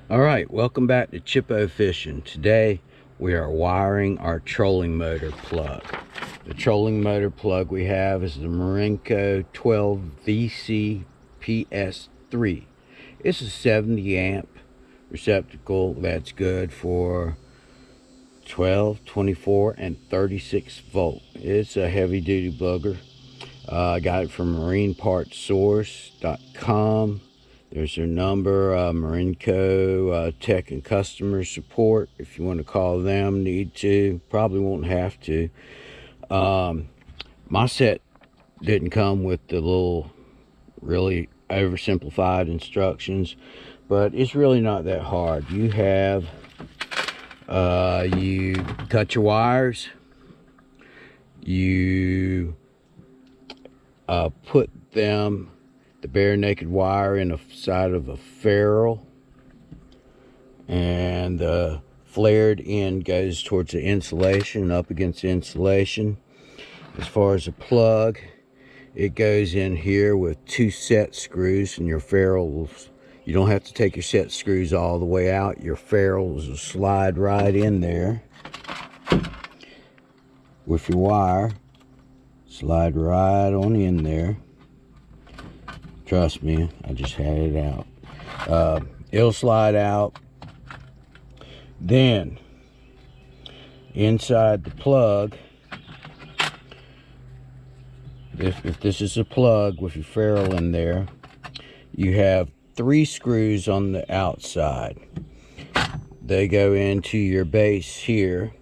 All right, welcome back to Chippo Fishing. Today we are wiring our trolling motor plug. The trolling motor plug we have is the Marinco 12 VC PS3. It's a 70 amp receptacle that's good for 12, 24, and 36 volt. It's a heavy duty bugger. I got it from marinepartsource.com. There's their number, Marinco tech and customer support. If you want to call them, need to. Probably won't have to. My set didn't come with the little really oversimplified instructions, but it's really not that hard. You have, you cut your wires, you put them, the bare naked wire, in the side of a ferrule, and the flared end goes towards the insulation, up against the insulation. As far as the plug, it goes in here with 2 set screws, and your ferrules, you don't have to take your set screws all the way out. Your ferrules will slide right in there with your wire. Slide right on in there. Trust me, I just had it out. It'll slide out. Then, inside the plug, if this is a plug with your ferrule in there, you have 3 screws on the outside. They go into your base here.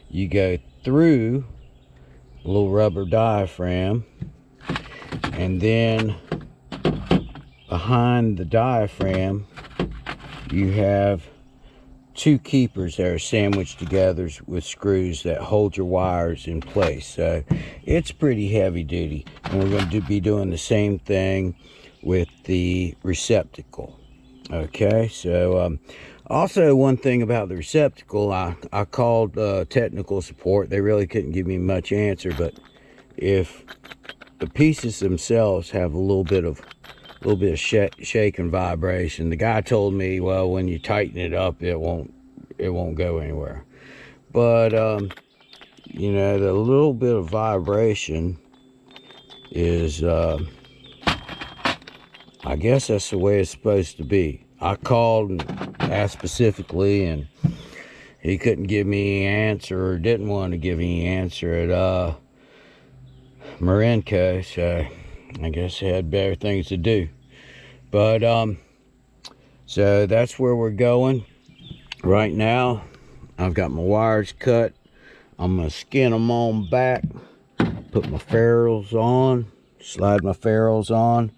You go through a little rubber diaphragm, and then behind the diaphragm you have 2 keepers that are sandwiched together with screws that hold your wires in place. So it's pretty heavy duty, and we're going to be doing the same thing with the receptacle. Okay, so also one thing about the receptacle, I called technical support. They really couldn't give me much answer, but if the pieces themselves have a little bit of shake and vibration, the guy told me, well, when you tighten it up, it won't go anywhere. But you know, the little bit of vibration is I guess that's the way it's supposed to be. I called and asked specifically, and he couldn't give me an answer, or didn't want to give me an answer at Marinco, so I guess they had better things to do. But so that's where we're going right now. I've got my wires cut. I'm gonna skin them on back, put my ferrules on, slide my ferrules on,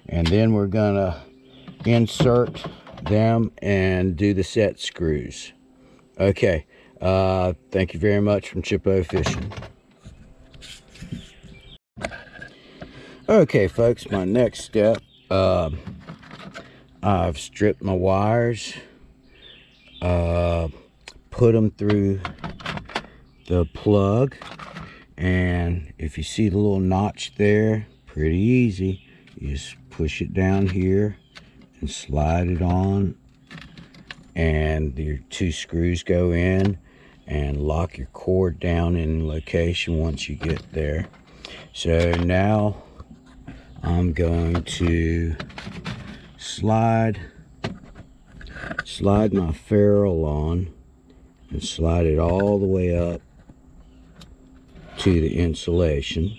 and then we're gonna insert them and do the set screws. Okay, thank you very much from Chippo Fishing. Okay folks, my next step, I've stripped my wires, put them through the plug, and if you see the little notch there, pretty easy. You just push it down here and slide it on, and your 2 screws go in, and lock your cord down in location once you get there. So now I'm going to slide my ferrule on and slide it all the way up to the insulation,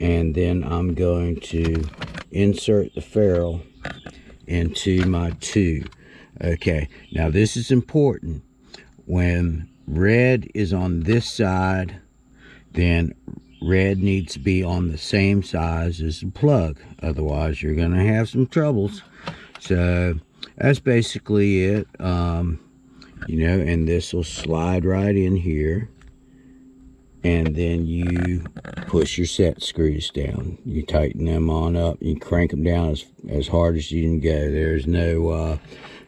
and then I'm going to insert the ferrule into my tube. Okay, now this is important. When red is on this side, then red needs to be on the same size as the plug, otherwise you're going to have some troubles. So that's basically it. You know, and this will slide right in here, and then you push your set screws down. You tighten them on up, you crank them down as hard as you can go. There's no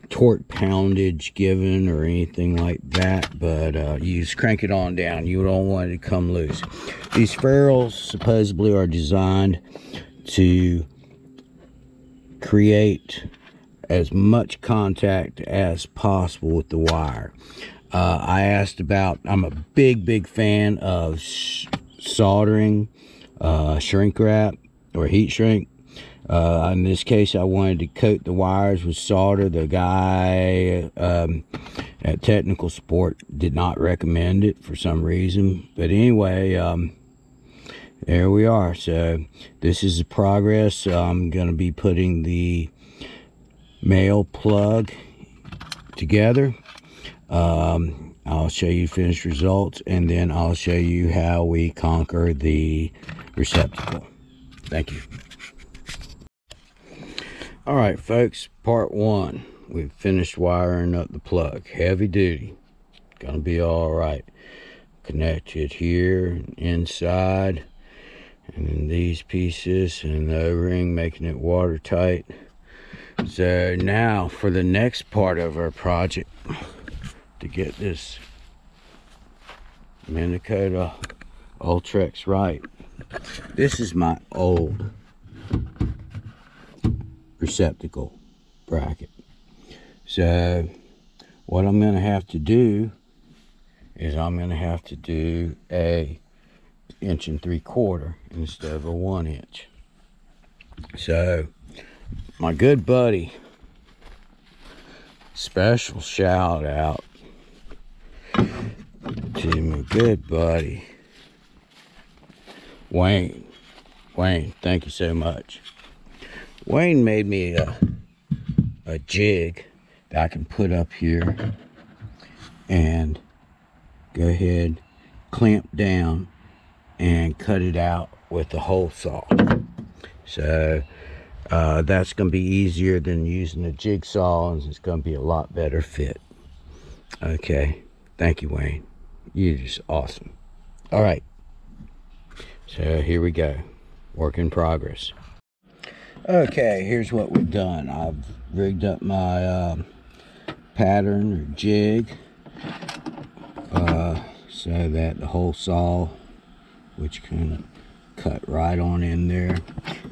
torque poundage given or anything like that, but you just crank it on down. You don't want it to come loose. These ferrules supposedly are designed to create as much contact as possible with the wire. I asked about, I'm a big fan of soldering shrink wrap or heat shrink. In this case, I wanted to coat the wires with solder. The guy at Technical Support did not recommend it for some reason. But anyway, there we are. So this is the progress. I'm going to be putting the male plug together. I'll show you finished results, and then I'll show you how we conquer the receptacle. Thank you. All right, folks, part one. We've finished wiring up the plug. Heavy duty. Gonna be all right. Connected here, inside, and then these pieces, and the O-ring, making it watertight. So now for the next part of our project, to get this Marinco ULTREX right. This is my old receptacle bracket. So what I'm going to have to do is I'm going to have to do a 1 3/4 instead of a 1 inch. So my good buddy, special shout out to my good buddy Wayne. Wayne, thank you so much. Wayne made me a jig that I can put up here and go ahead, clamp down, and cut it out with the hole saw. So that's going to be easier than using a jigsaw, and it's going to be a lot better fit. Okay, thank you, Wayne. You're just awesome. All right, so here we go. Work in progress. Okay, here's what we've done. I've rigged up my pattern or jig so that the hole saw, which can cut right on in there.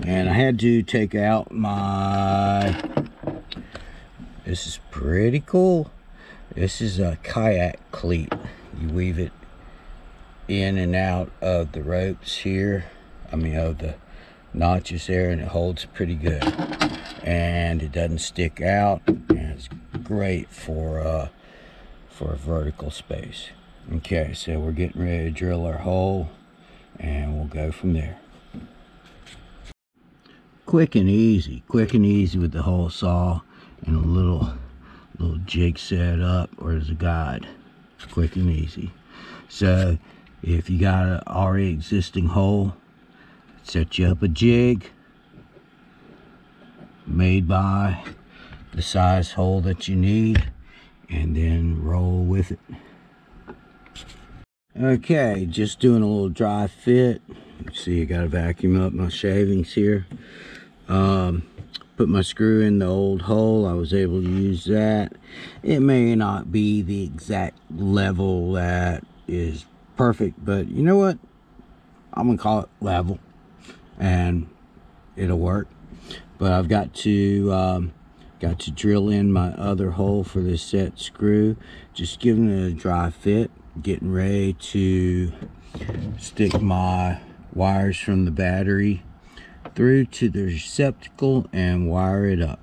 And I had to take out my, this is pretty cool. This is a kayak cleat. You weave it in and out of the ropes here. I mean, of the notches there, and it holds pretty good. And it doesn't stick out, and it's great for a vertical space. Okay, so we're getting ready to drill our hole, and we'll go from there. Quick and easy with the hole saw and a little jig set up, or as a guide. Quick and easy. So if you got an already existing hole, set you up a jig made by the size hole that you need, and then roll with it. Okay, just doing a little dry fit. See, I got to vacuum up my shavings here. Put my screw in the old hole. I was able to use that. It may not be the exact level that is perfect, but you know what? I'm gonna call it level, and it'll work. But I've got to drill in my other hole for this set screw. Just giving it a dry fit. Getting ready to stick my wires from the battery through to the receptacle and wire it up.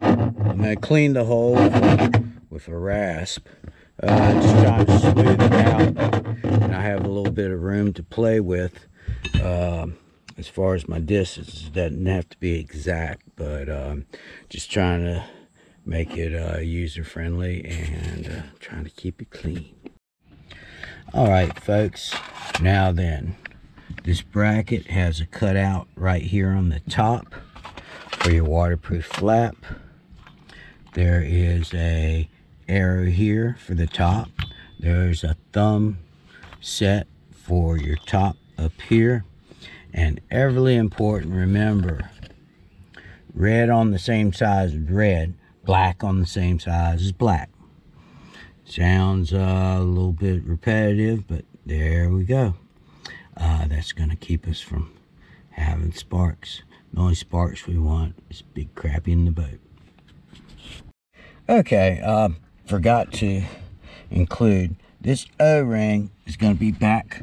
I'm going to clean the hole with a rasp, just trying to smooth it out, and I have a little bit of room to play with as far as my distance. It doesn't have to be exact, but just trying to make it user friendly and trying to keep it clean. All right, folks, now then, this bracket has a cutout right here on the top for your waterproof flap. There is a arrow here for the top. There's a thumb set for your top up here. And everly important, remember, red on the same size as red, black on the same size as black. Sounds a little bit repetitive, but there we go. That's going to keep us from having sparks. The only sparks we want is big crappie in the boat. Okay, forgot to include this O-ring is going to be back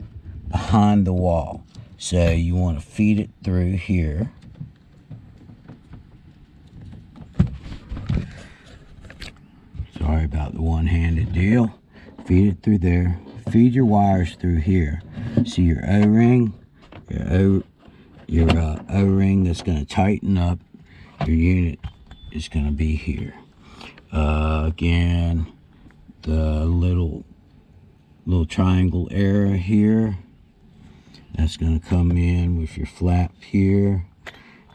behind the wall. So you want to feed it through here. Sorry about the one-handed deal. Feed it through there. Feed your wires through here. See your O-ring? Your O-ring that's going to tighten up. Your unit is going to be here. Again, the little triangle area here, that's going to come in with your flap here.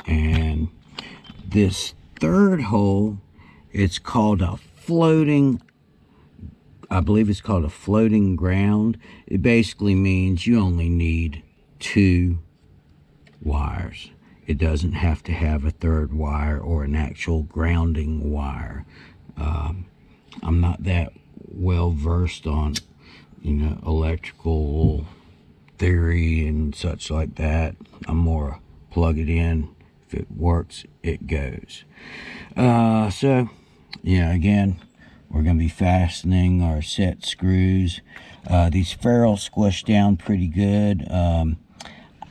And this third hole, it's called a floating, I believe it's called a floating ground. It basically means you only need 2 wires. It doesn't have to have a third wire or an actual grounding wire. I'm not that well versed on, electrical theory and such like that. I'm more plug it in. If it works, it goes. So, again, we're going to be fastening our set screws. These ferrules squish down pretty good.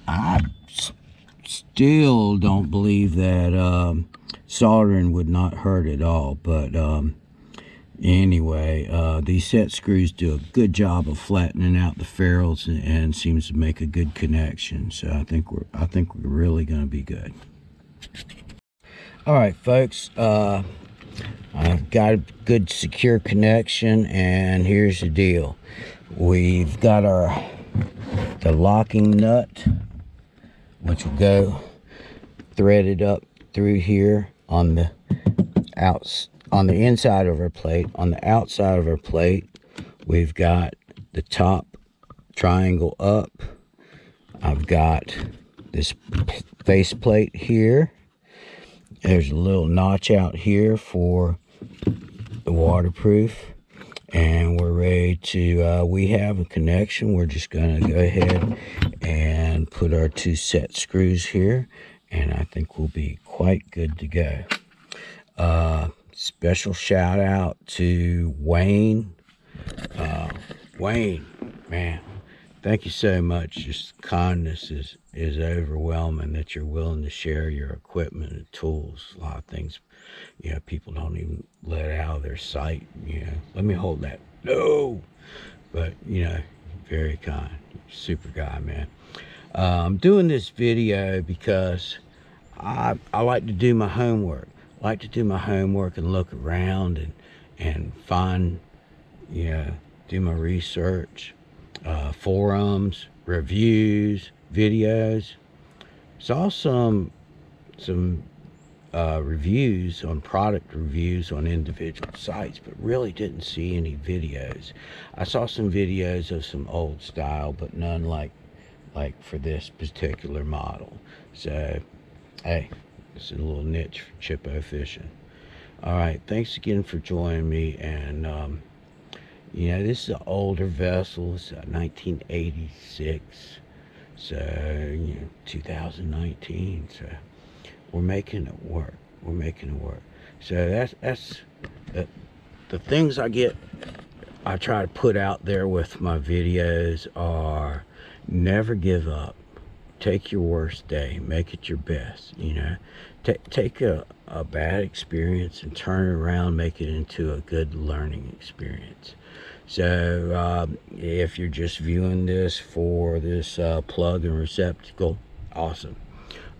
I still don't believe that soldering would not hurt at all, but anyway, these set screws do a good job of flattening out the ferrules and seems to make a good connection. So I think we're really going to be good. All right, folks. I've got a good secure connection, and here's the deal. We've got the locking nut, which will go threaded up through here on the inside of our plate. On the outside of our plate, we've got the top triangle up. I've got this face plate here. There's a little notch out here for the waterproof, and we're ready to we have a connection. We're just going to go ahead and put our 2 set screws here, and I think we'll be quite good to go. Special shout out to Wayne. Wayne, man, thank you so much. Just kindness is overwhelming that you're willing to share your equipment and tools. A lot of things, people don't even let out of their sight. Let me hold that. No, but very kind, super guy, man. I'm doing this video because I like to do my homework. I like to do my homework and look around and find, do my research. Forums, reviews, videos. Saw some reviews on product reviews on individual sites, but really didn't see any videos. I saw some videos of some old style, but none like for this particular model. So, hey, it's a little niche for chippo fishing. All right, thanks again for joining me, and this is an older vessel. It's 1986, so 2019. So we're making it work. We're making it work. So that's the things I try to put out there with my videos are never give up. Take your worst day, make it your best. Take a bad experience and turn it around, make it into a good learning experience. So if you're just viewing this for this plug and receptacle, awesome.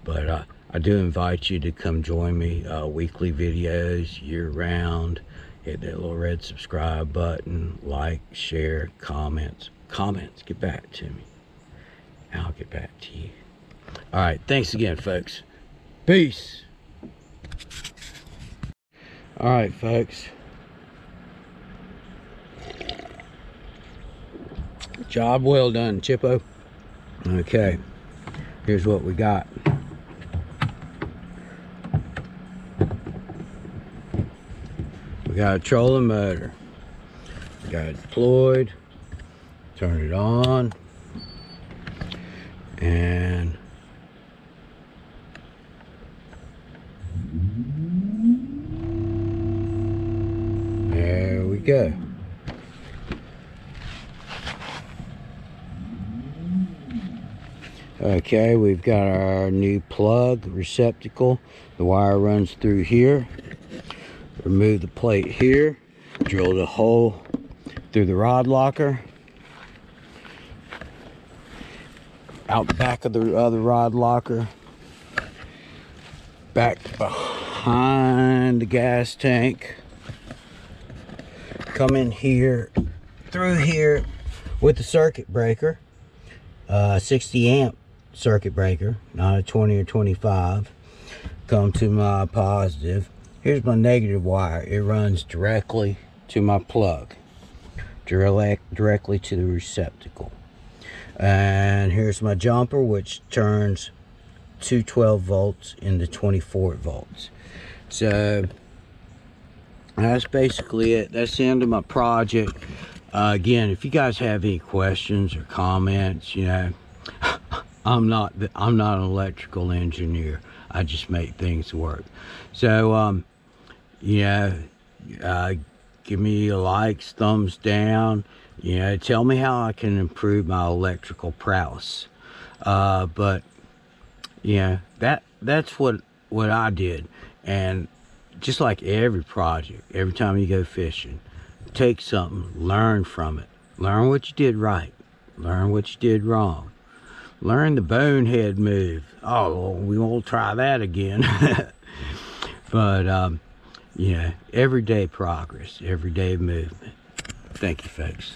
But I do invite you to come join me. Weekly videos, year round. Hit that little red subscribe button, like, share, comments, get back to me. I'll get back to you. All right, thanks again, folks. Peace. All right, folks. Job well done, Chippo. Okay, here's what we got. We got a trolling motor. We got it deployed. Turn it on. And go. Okay, we've got our new plug receptacle. The wire runs through here. Remove the plate here. Drill the hole through the rod locker. Out the back of the other rod locker. Back behind the gas tank. Come in here, through here with the circuit breaker. 60 amp circuit breaker, not a 20 or 25. Come to my positive. Here's my negative wire. It runs directly to my plug, directly to the receptacle. And here's my jumper, which turns 212 volts into 24 volts. So that's basically it. That's the end of my project. Again, if you guys have any questions or comments, you know, I'm not an electrical engineer. I just make things work. So you know, give me a likes, thumbs down. You know, tell me how I can improve my electrical prowess. But you know, that's what I did. And just like every project, every time you go fishing, take something, learn from it. Learn what you did right. Learn what you did wrong. Learn the bonehead move. Oh, well, we won't try that again. But you know, everyday progress, everyday movement. Thank you, folks.